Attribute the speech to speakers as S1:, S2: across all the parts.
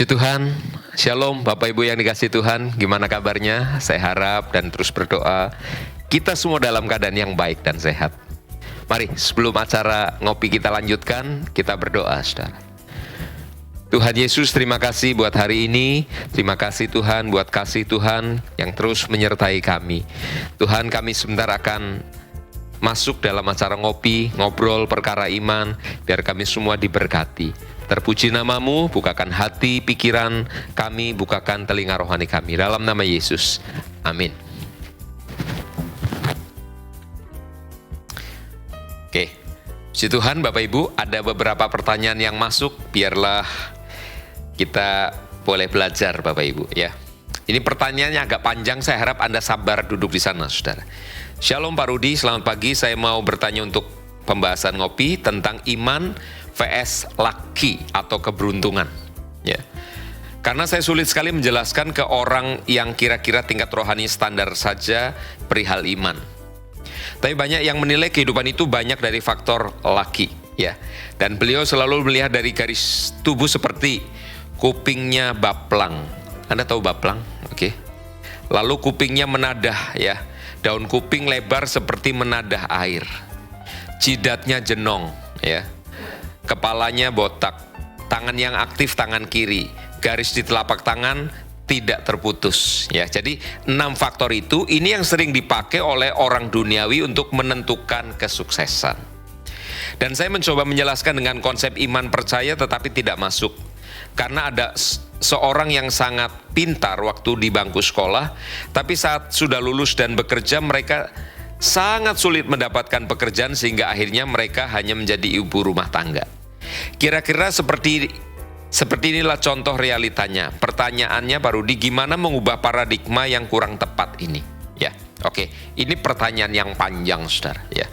S1: Puji Tuhan, Shalom Bapak Ibu yang dikasihi Tuhan, gimana kabarnya? Saya harap dan terus berdoa, kita semua dalam keadaan yang baik dan sehat. Mari sebelum acara ngopi kita lanjutkan, kita berdoa saudara. Tuhan Yesus, terima kasih buat hari ini, terima kasih Tuhan buat kasih Tuhan yang terus menyertai kami. Tuhan, kami sebentar akan masuk dalam acara ngopi, ngobrol perkara iman, biar kami semua diberkati. Terpuji namamu, bukakan hati, pikiran kami, bukakan telinga rohani kami. Dalam nama Yesus, amin. Oke, puji Tuhan Bapak Ibu, ada beberapa pertanyaan yang masuk, biarlah kita boleh belajar Bapak Ibu ya. Ini pertanyaannya agak panjang, saya harap Anda sabar duduk di sana saudara. Shalom Pak Rudi, selamat pagi, saya mau bertanya untuk pembahasan ngopi tentang iman vs lucky atau keberuntungan ya. Karena saya sulit sekali menjelaskan ke orang yang kira-kira tingkat rohani standar saja perihal iman. Tapi banyak yang menilai kehidupan itu banyak dari faktor lucky ya. Dan beliau selalu melihat dari garis tubuh seperti kupingnya baplang. Anda tahu baplang? Oke. Lalu kupingnya menadah ya. Daun kuping lebar seperti menadah air. Jidatnya jenong ya. Kepalanya botak, tangan yang aktif tangan kiri, garis di telapak tangan tidak terputus ya. Jadi 6 faktor itu ini yang sering dipakai oleh orang duniawi untuk menentukan kesuksesan. Dan saya mencoba menjelaskan dengan konsep iman percaya tetapi tidak masuk. Karena ada seorang yang sangat pintar waktu di bangku sekolah, tapi saat sudah lulus dan bekerja mereka sangat sulit mendapatkan pekerjaan sehingga akhirnya mereka hanya menjadi ibu rumah tangga. Kira-kira seperti inilah contoh realitanya. Pertanyaannya Pak Rudi, gimana mengubah paradigma yang kurang tepat ini? Ya, oke. Ini pertanyaan yang panjang, saudara. Ya.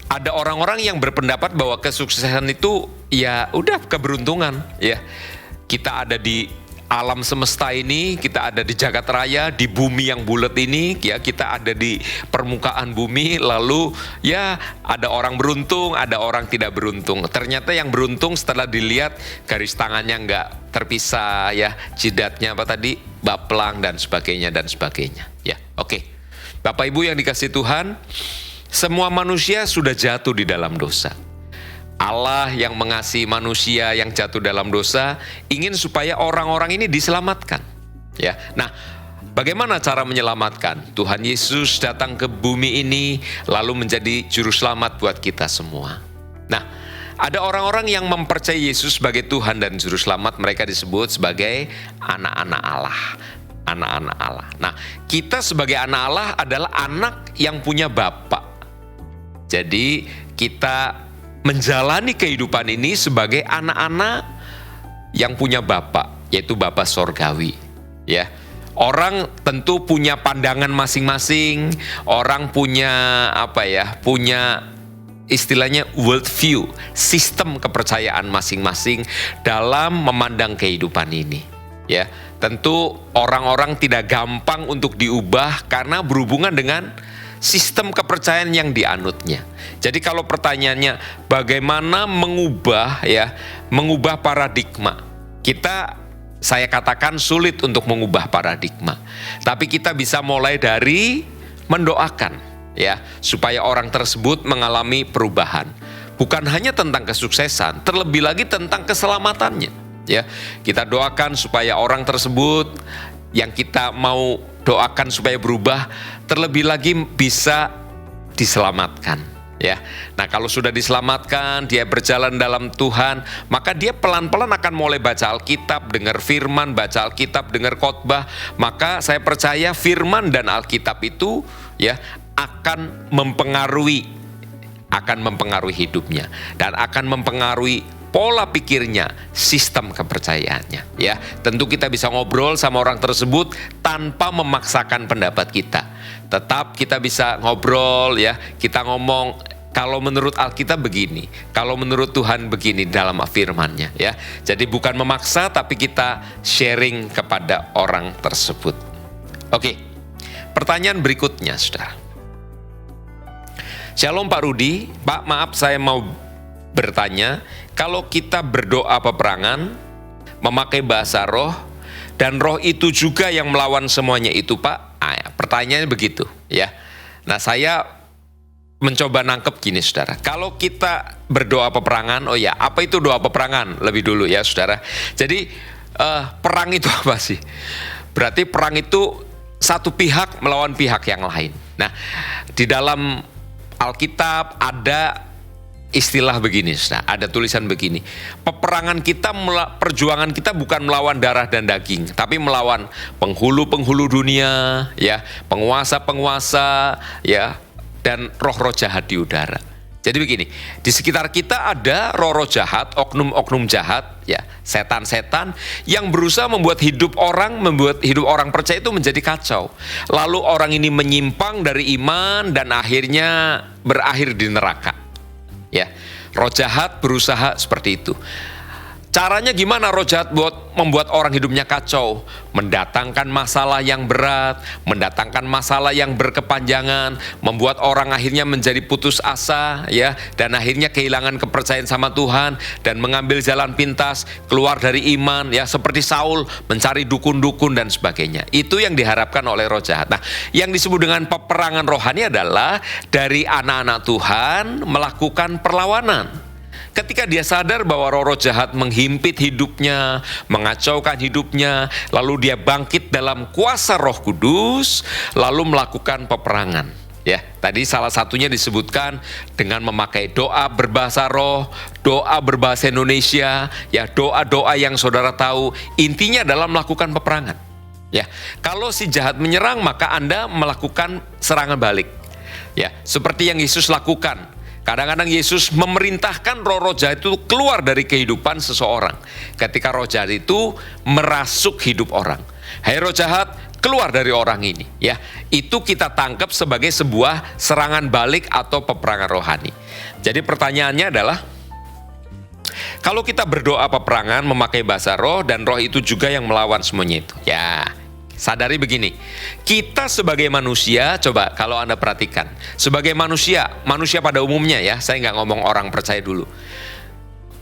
S1: Ada orang-orang yang berpendapat bahwa kesuksesan itu ya udah keberuntungan. Ya, kita ada di alam semesta ini, kita ada di jagat raya, di bumi yang bulat ini, ya kita ada di permukaan bumi, lalu ya ada orang beruntung, ada orang tidak beruntung. Ternyata yang beruntung setelah dilihat garis tangannya nggak terpisah, ya jidatnya apa tadi, baplang dan sebagainya dan sebagainya. Ya, oke. Bapak Ibu yang dikasihi Tuhan, semua manusia sudah jatuh di dalam dosa. Allah yang mengasihi manusia yang jatuh dalam dosa ingin supaya orang-orang ini diselamatkan. Ya, nah, bagaimana cara menyelamatkan? Tuhan Yesus datang ke bumi ini lalu menjadi juru selamat buat kita semua. Nah, ada orang-orang yang mempercayai Yesus sebagai Tuhan dan juru selamat, mereka disebut sebagai anak-anak Allah. Anak-anak Allah. Nah, kita sebagai anak Allah adalah anak yang punya Bapa. Jadi kita menjalani kehidupan ini sebagai anak-anak yang punya Bapa, yaitu Bapa Sorgawi. Ya, orang tentu punya pandangan masing-masing, orang punya punya istilahnya world view, sistem kepercayaan masing-masing dalam memandang kehidupan ini. Ya, tentu orang-orang tidak gampang untuk diubah karena berhubungan dengan sistem kepercayaan yang dianutnya. Jadi kalau pertanyaannya bagaimana mengubah paradigma, saya katakan sulit untuk mengubah paradigma. Tapi kita bisa mulai dari mendoakan ya supaya orang tersebut mengalami perubahan. Bukan hanya tentang kesuksesan, terlebih lagi tentang keselamatannya. Ya, kita doakan supaya orang tersebut yang kita mau doakan supaya berubah, terlebih lagi bisa diselamatkan. Ya, nah kalau sudah diselamatkan, dia berjalan dalam Tuhan, maka dia pelan-pelan akan mulai baca Alkitab, dengar firman, baca Alkitab, dengar khotbah. Maka saya percaya firman dan Alkitab itu ya akan mempengaruhi hidupnya dan akan mempengaruhi pola pikirnya, sistem kepercayaannya. Ya, tentu kita bisa ngobrol sama orang tersebut tanpa memaksakan pendapat kita. Tetap kita bisa ngobrol ya, kita ngomong kalau menurut Alkitab begini, kalau menurut Tuhan begini dalam firman-Nya ya. Jadi bukan memaksa tapi kita sharing kepada orang tersebut. Oke. Pertanyaan berikutnya, Saudara. Shalom Pak Rudi, Pak maaf saya mau bertanya, kalau kita berdoa peperangan, memakai bahasa roh, dan roh itu juga yang melawan semuanya itu, Pak. Pertanyaannya begitu, ya. Nah, saya mencoba nangkep gini, saudara. Kalau kita berdoa peperangan, oh ya, apa itu doa peperangan? Lebih dulu ya, saudara. Jadi, perang itu apa sih? Berarti perang itu satu pihak melawan pihak yang lain. Nah, di dalam Alkitab ada istilah begini, nah, ada tulisan begini. Peperangan kita, perjuangan kita bukan melawan darah dan daging, tapi melawan penghulu-penghulu dunia, ya, penguasa-penguasa, ya, dan roh-roh jahat di udara. Jadi begini, di sekitar kita ada roh-roh jahat, oknum-oknum jahat, ya, setan-setan yang berusaha membuat hidup orang percaya itu menjadi kacau. Lalu orang ini menyimpang dari iman dan akhirnya berakhir di neraka. Ya, roh jahat berusaha seperti itu. Caranya gimana roh jahat membuat orang hidupnya kacau? Mendatangkan masalah yang berat, mendatangkan masalah yang berkepanjangan, membuat orang akhirnya menjadi putus asa, ya, dan akhirnya kehilangan kepercayaan sama Tuhan dan mengambil jalan pintas, keluar dari iman, ya, seperti Saul mencari dukun-dukun dan sebagainya. Itu yang diharapkan oleh roh jahat. Nah, yang disebut dengan peperangan rohani adalah dari anak-anak Tuhan melakukan perlawanan. Ketika dia sadar bahwa roh-roh jahat menghimpit hidupnya, mengacaukan hidupnya, lalu dia bangkit dalam kuasa Roh Kudus, lalu melakukan peperangan. Ya, tadi salah satunya disebutkan dengan memakai doa berbahasa roh, doa berbahasa Indonesia, ya, doa-doa yang saudara tahu, intinya adalah melakukan peperangan. Ya, kalau si jahat menyerang, maka Anda melakukan serangan balik. Ya, seperti yang Yesus lakukan. Kadang-kadang Yesus memerintahkan roh-roh jahat itu keluar dari kehidupan seseorang. Ketika roh jahat itu merasuk hidup orang. Hai roh jahat, keluar dari orang ini. Ya, itu kita tangkap sebagai sebuah serangan balik atau peperangan rohani. Jadi pertanyaannya adalah, kalau kita berdoa peperangan memakai bahasa roh dan roh itu juga yang melawan semuanya itu. Ya, sadari begini, kita sebagai manusia, coba kalau Anda perhatikan, sebagai manusia pada umumnya, ya, saya nggak ngomong orang percaya dulu.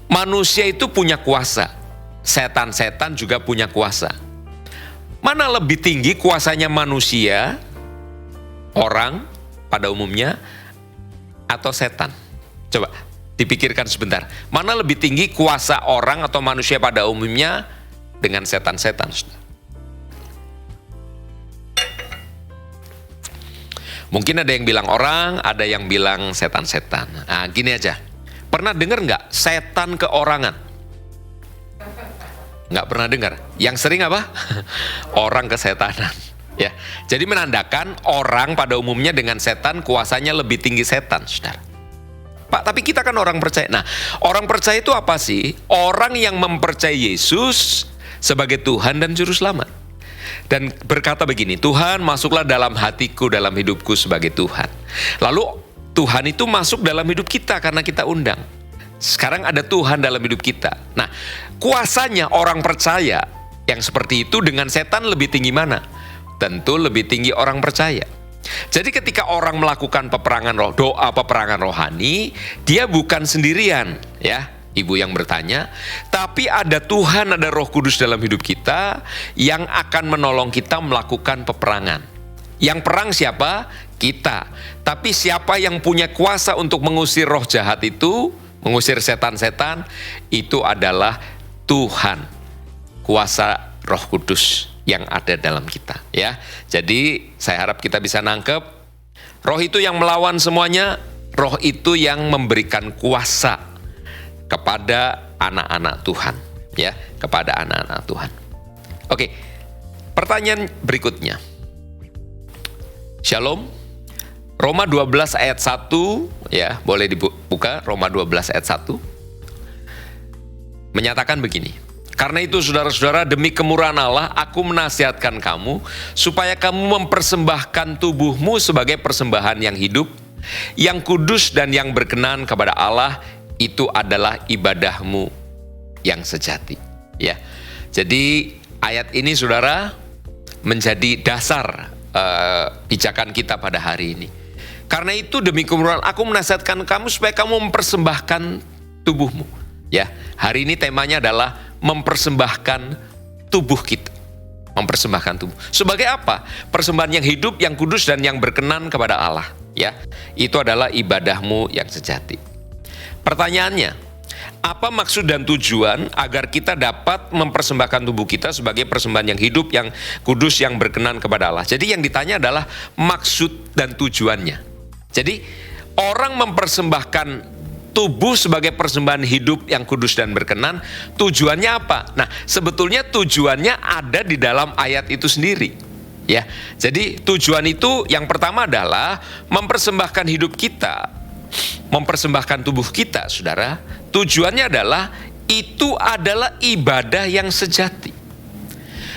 S1: Manusia itu punya kuasa, setan-setan juga punya kuasa. Mana lebih tinggi kuasanya manusia, orang pada umumnya, atau setan? Coba dipikirkan sebentar, mana lebih tinggi kuasa orang atau manusia pada umumnya dengan setan-setan? Mungkin ada yang bilang orang, ada yang bilang setan-setan. Nah, gini aja. Pernah dengar nggak setan keorangan? Nggak pernah dengar. Yang sering apa? Orang kesetanan. Ya, jadi menandakan orang pada umumnya dengan setan kuasanya lebih tinggi setan, saudara. Pak, tapi kita kan orang percaya. Nah, orang percaya itu apa sih? Orang yang mempercayai Yesus sebagai Tuhan dan Juru Selamat. Dan berkata begini, Tuhan masuklah dalam hatiku, dalam hidupku sebagai Tuhan. Lalu Tuhan itu masuk dalam hidup kita karena kita undang. Sekarang ada Tuhan dalam hidup kita. Nah, kuasanya orang percaya yang seperti itu dengan setan lebih tinggi mana? Tentu lebih tinggi orang percaya. Jadi ketika orang melakukan peperangan roh, doa peperangan rohani, dia bukan sendirian, ya. Ibu yang bertanya, tapi ada Tuhan, ada Roh Kudus dalam hidup kita yang akan menolong kita melakukan peperangan. Yang perang siapa? Kita. Tapi siapa yang punya kuasa untuk mengusir roh jahat itu, mengusir setan-setan, itu adalah Tuhan. Kuasa Roh Kudus yang ada dalam kita, ya. Jadi saya harap kita bisa nangkep, roh itu yang melawan semuanya, roh itu yang memberikan kuasa kepada anak-anak Tuhan, ya, kepada anak-anak Tuhan. Oke, pertanyaan berikutnya. Shalom. Roma 12 ayat 1, ya, boleh dibuka Roma 12 ayat 1. Menyatakan begini. Karena itu saudara-saudara, demi kemurahan Allah, aku menasihatkan kamu supaya kamu mempersembahkan tubuhmu sebagai persembahan yang hidup, yang kudus dan yang berkenan kepada Allah. Itu adalah ibadahmu yang sejati, ya. Jadi ayat ini, saudara, menjadi dasar pijakan kita pada hari ini. Karena itu demi kemurahan aku menasihatkan kamu supaya kamu mempersembahkan tubuhmu, ya. Hari ini temanya adalah mempersembahkan tubuh kita. Mempersembahkan tubuh. Sebagai apa? Persembahan yang hidup, yang kudus, dan yang berkenan kepada Allah. Ya, itu adalah ibadahmu yang sejati. Pertanyaannya, apa maksud dan tujuan agar kita dapat mempersembahkan tubuh kita sebagai persembahan yang hidup, yang kudus, yang berkenan kepada Allah? Jadi yang ditanya adalah maksud dan tujuannya. Jadi orang mempersembahkan tubuh sebagai persembahan hidup yang kudus dan berkenan, tujuannya apa? Nah, sebetulnya tujuannya ada di dalam ayat itu sendiri. Ya, jadi tujuan itu yang pertama adalah mempersembahkan hidup kita, mempersembahkan tubuh kita, saudara. Tujuannya adalah itu adalah ibadah yang sejati.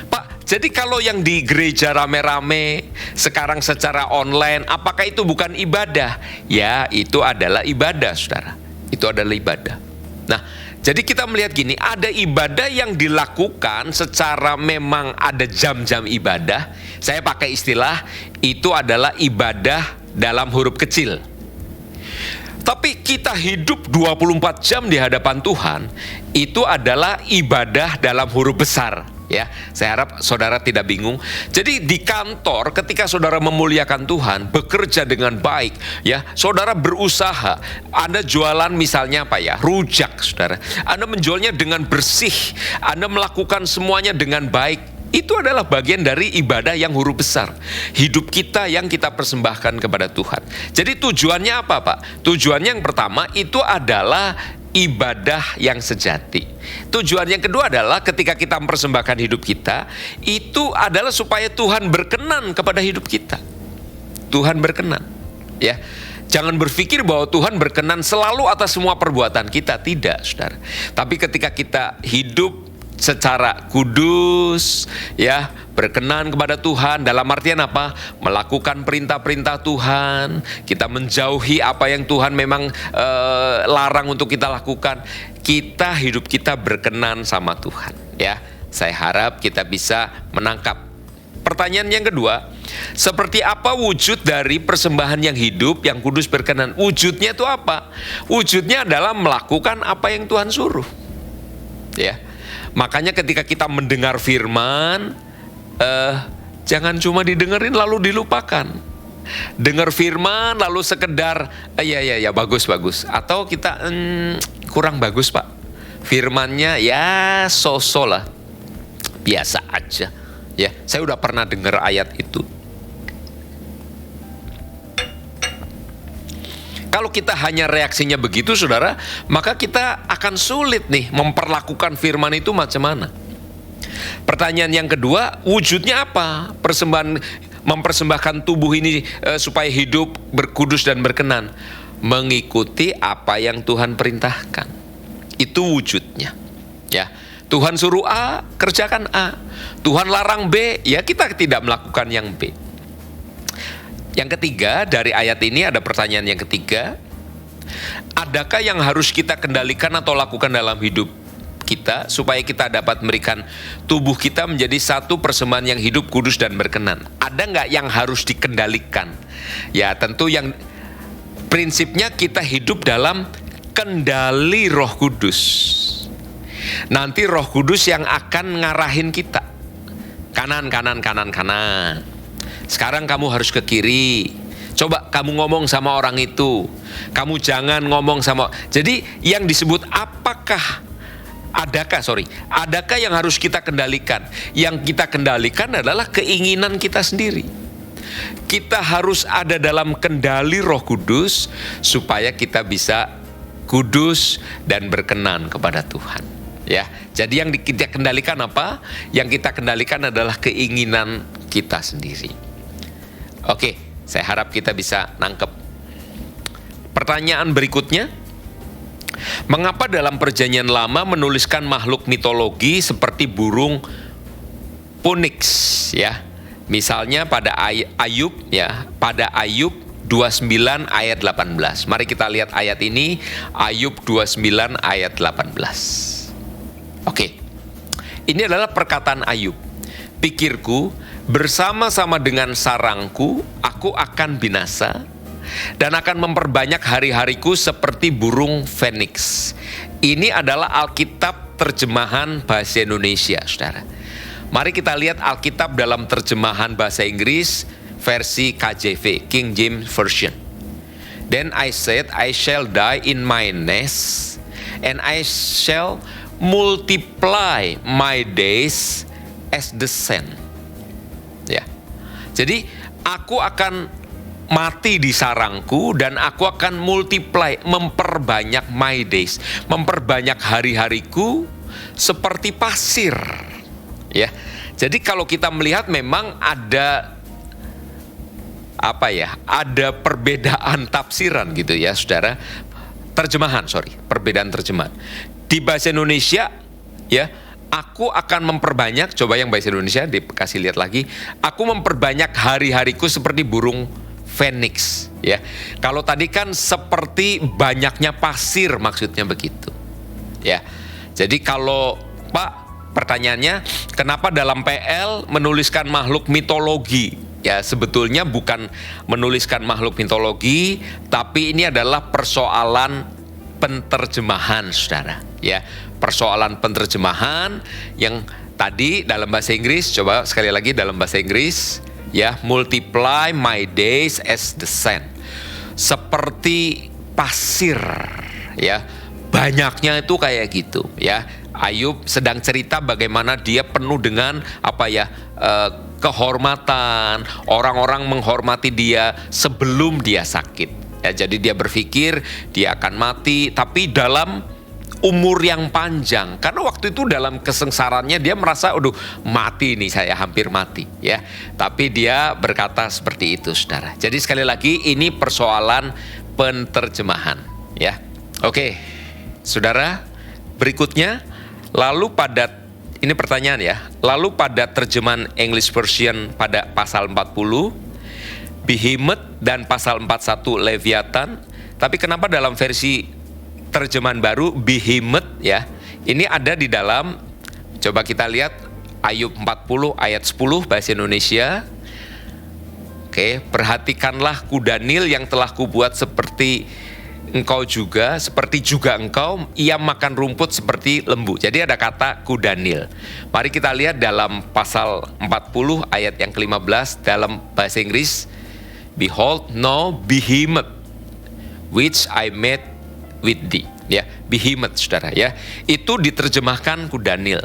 S1: Pak, jadi kalau yang di gereja rame-rame, sekarang secara online, apakah itu bukan ibadah? Ya, itu adalah ibadah, saudara. Itu adalah ibadah. Nah, jadi kita melihat gini, ada ibadah yang dilakukan secara memang ada jam-jam ibadah. Saya pakai istilah, itu adalah ibadah dalam huruf kecil. Tapi kita hidup 24 jam di hadapan Tuhan, itu adalah ibadah dalam huruf besar. Ya, saya harap saudara tidak bingung. Jadi di kantor ketika saudara memuliakan Tuhan, bekerja dengan baik, ya, saudara berusaha. Anda jualan misalnya apa ya? Rujak, saudara. Anda menjualnya dengan bersih. Anda melakukan semuanya dengan baik. Itu adalah bagian dari ibadah yang huruf besar. Hidup kita yang kita persembahkan kepada Tuhan. Jadi tujuannya apa, Pak? Tujuannya yang pertama itu adalah ibadah yang sejati. Tujuan yang kedua adalah ketika kita mempersembahkan hidup kita, itu adalah supaya Tuhan berkenan kepada hidup kita. Tuhan berkenan, ya. Jangan berpikir bahwa Tuhan berkenan selalu atas semua perbuatan kita, tidak, saudara. Tapi ketika kita hidup secara kudus, ya, berkenan kepada Tuhan, dalam artian apa? Melakukan perintah-perintah Tuhan, kita menjauhi apa yang Tuhan memang larang untuk kita lakukan. Hidup kita berkenan sama Tuhan, ya. Saya harap kita bisa menangkap. Pertanyaan yang kedua, seperti apa wujud dari persembahan yang hidup, yang kudus, berkenan? Wujudnya itu apa? Wujudnya adalah melakukan apa yang Tuhan suruh, ya. Makanya ketika kita mendengar firman, jangan cuma didengerin lalu dilupakan. Dengar firman lalu sekedar, ya bagus. Atau kita, kurang bagus Pak. Firmannya ya so-so lah, biasa aja. Ya, saya udah pernah dengar ayat itu. Kalau kita hanya reaksinya begitu, saudara, maka kita akan sulit nih memperlakukan firman itu macam mana. Pertanyaan yang kedua, wujudnya apa? Mempersembahkan tubuh ini supaya hidup, berkudus dan berkenan. Mengikuti apa yang Tuhan perintahkan. Itu wujudnya. Ya, Tuhan suruh A, kerjakan A. Tuhan larang B, ya kita tidak melakukan yang B. Yang ketiga, dari ayat ini ada pertanyaan yang ketiga. Adakah yang harus kita kendalikan atau lakukan dalam hidup kita supaya kita dapat memberikan tubuh kita menjadi satu persembahan yang hidup, kudus dan berkenan? Ada nggak yang harus dikendalikan? Ya, tentu yang prinsipnya kita hidup dalam kendali Roh Kudus. Nanti Roh Kudus yang akan ngarahin kita. Kanan. Sekarang kamu harus ke kiri. Coba kamu ngomong sama orang itu. Kamu jangan ngomong sama. Jadi yang disebut adakah yang harus kita kendalikan? Yang kita kendalikan adalah keinginan kita sendiri. Kita harus ada dalam kendali Roh Kudus supaya kita bisa kudus dan berkenan kepada Tuhan. Ya, jadi yang kita kendalikan apa? Yang kita kendalikan adalah keinginan kita sendiri. Oke, saya harap kita bisa nangkep. Pertanyaan berikutnya, mengapa dalam Perjanjian Lama menuliskan makhluk mitologi seperti burung Phoenix, ya? Misalnya pada Ayub, ya, pada Ayub 29 ayat 18. Mari kita lihat ayat ini, Ayub 29 ayat 18. Oke. Ini adalah perkataan Ayub. Pikirku, bersama-sama dengan sarangku, aku akan binasa dan akan memperbanyak hari-hariku seperti burung Phoenix. Ini adalah Alkitab terjemahan bahasa Indonesia, saudara. Mari kita lihat Alkitab dalam terjemahan bahasa Inggris versi KJV, King James Version. Then I said, I shall die in my nest, and I shall multiply my days as the sand. Ya. Jadi aku akan mati di sarangku dan aku akan multiply, memperbanyak my days, memperbanyak hari-hariku seperti pasir. Ya. Jadi kalau kita melihat memang ada ada perbedaan tafsiran gitu ya, saudara. Perbedaan terjemahan. Di bahasa Indonesia ya, aku akan memperbanyak, coba yang bahasa Indonesia dikasih lihat lagi, aku memperbanyak hari-hariku seperti burung Phoenix, ya. Kalau tadi kan seperti banyaknya pasir, maksudnya begitu, ya. Jadi kalau Pak, pertanyaannya, kenapa dalam PL menuliskan makhluk mitologi? Ya, sebetulnya bukan menuliskan makhluk mitologi, tapi ini adalah persoalan penterjemahan, saudara. Ya, persoalan penterjemahan yang tadi dalam bahasa Inggris, coba sekali lagi dalam bahasa Inggris. Ya, multiply my days as the sand. Seperti pasir, ya. Banyaknya itu kayak gitu, ya. Ayub sedang cerita bagaimana dia penuh dengan kehormatan. Orang-orang menghormati dia sebelum dia sakit. Ya, jadi dia berpikir dia akan mati, tapi dalam umur yang panjang, karena waktu itu dalam kesengsarannya dia merasa, aduh mati nih, saya hampir mati, ya. Tapi dia berkata seperti itu, saudara. Jadi sekali lagi ini persoalan penterjemahan, ya. Oke, saudara, berikutnya, lalu pada, ini pertanyaan ya, lalu pada terjemahan English Version pada pasal 40, Behemoth dan pasal 41 Leviathan, tapi kenapa dalam versi terjemahan baru Behemoth ya, ini ada di dalam, coba kita lihat Ayub 40 ayat 10 bahasa Indonesia. Oke, perhatikanlah kuda Nil yang telah kubuat seperti engkau juga, seperti juga engkau, ia makan rumput seperti lembu. Jadi ada kata kuda Nil. Mari kita lihat dalam pasal 40 ayat yang ke-15 dalam bahasa Inggris. Behold, no Behemoth, which I made with thee, ya, Behemoth, saudara, ya, itu diterjemahkan kuda Nil.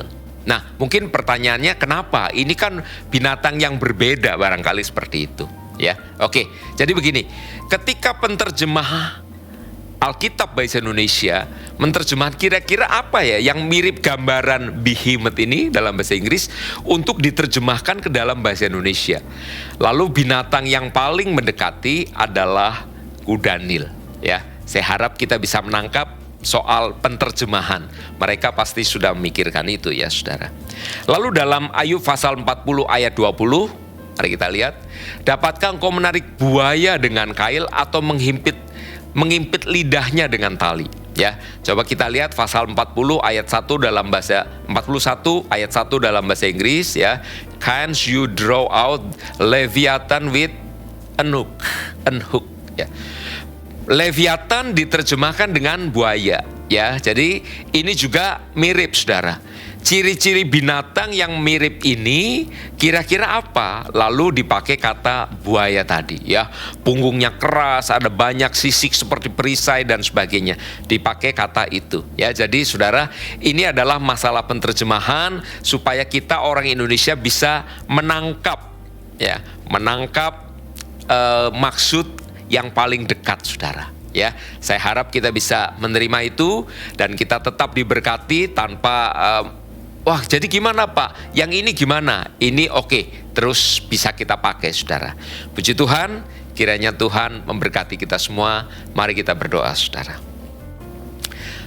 S1: Nah, mungkin pertanyaannya kenapa? Ini kan binatang yang berbeda, barangkali seperti itu, ya. Oke, jadi begini, ketika penterjemah Alkitab bahasa Indonesia menerjemahkan kira-kira apa ya yang mirip gambaran Behemoth ini dalam bahasa Inggris untuk diterjemahkan ke dalam bahasa Indonesia. Lalu binatang yang paling mendekati adalah kuda Nil, ya. Saya harap kita bisa menangkap soal penterjemahan. Mereka pasti sudah memikirkan itu ya, saudara. Lalu dalam Ayub pasal 40 ayat 20, mari kita lihat. Dapatkah engkau menarik buaya dengan kail atau mengimpit lidahnya dengan tali? Ya, coba kita lihat pasal 40 ayat 1 dalam bahasa 41 ayat 1 dalam bahasa Inggris ya. Can't you draw out Leviathan with an hook, ya. Leviathan diterjemahkan dengan buaya, ya. Jadi ini juga mirip, saudara. Ciri-ciri binatang yang mirip ini kira-kira apa? Lalu dipakai kata buaya tadi, ya. Punggungnya keras, ada banyak sisik seperti perisai dan sebagainya. Dipakai kata itu, ya. Jadi saudara, ini adalah masalah penterjemahan supaya kita orang Indonesia bisa menangkap, ya, maksud yang paling dekat, saudara. Ya, saya harap kita bisa menerima itu dan kita tetap diberkati tanpa wah, jadi gimana Pak? Yang ini gimana? Ini oke, terus bisa kita pakai, saudara. Puji Tuhan, kiranya Tuhan memberkati kita semua. Mari kita berdoa, saudara.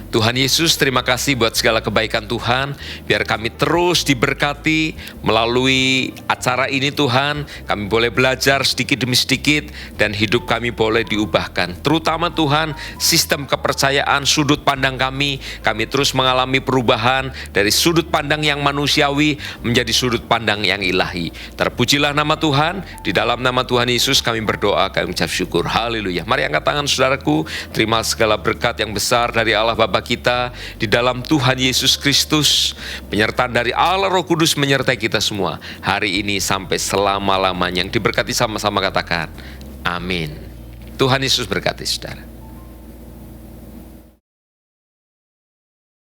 S1: Tuhan Yesus, terima kasih buat segala kebaikan Tuhan. Biar kami terus diberkati melalui acara ini Tuhan. Kami boleh belajar sedikit demi sedikit dan hidup kami boleh diubahkan. Terutama Tuhan, sistem kepercayaan, sudut pandang kami terus mengalami perubahan dari sudut pandang yang manusiawi menjadi sudut pandang yang ilahi. Terpujilah nama Tuhan. Di dalam nama Tuhan Yesus kami berdoa, kami ucap syukur. Haleluya. Mari angkat tangan saudaraku. Terima segala berkat yang besar dari Allah Bapa bersama kita di dalam Tuhan Yesus Kristus. Penyertaan dari Allah Roh Kudus menyertai kita semua hari ini sampai selama-lamanya. Yang diberkati sama-sama katakan, amin. Tuhan Yesus berkati saudara.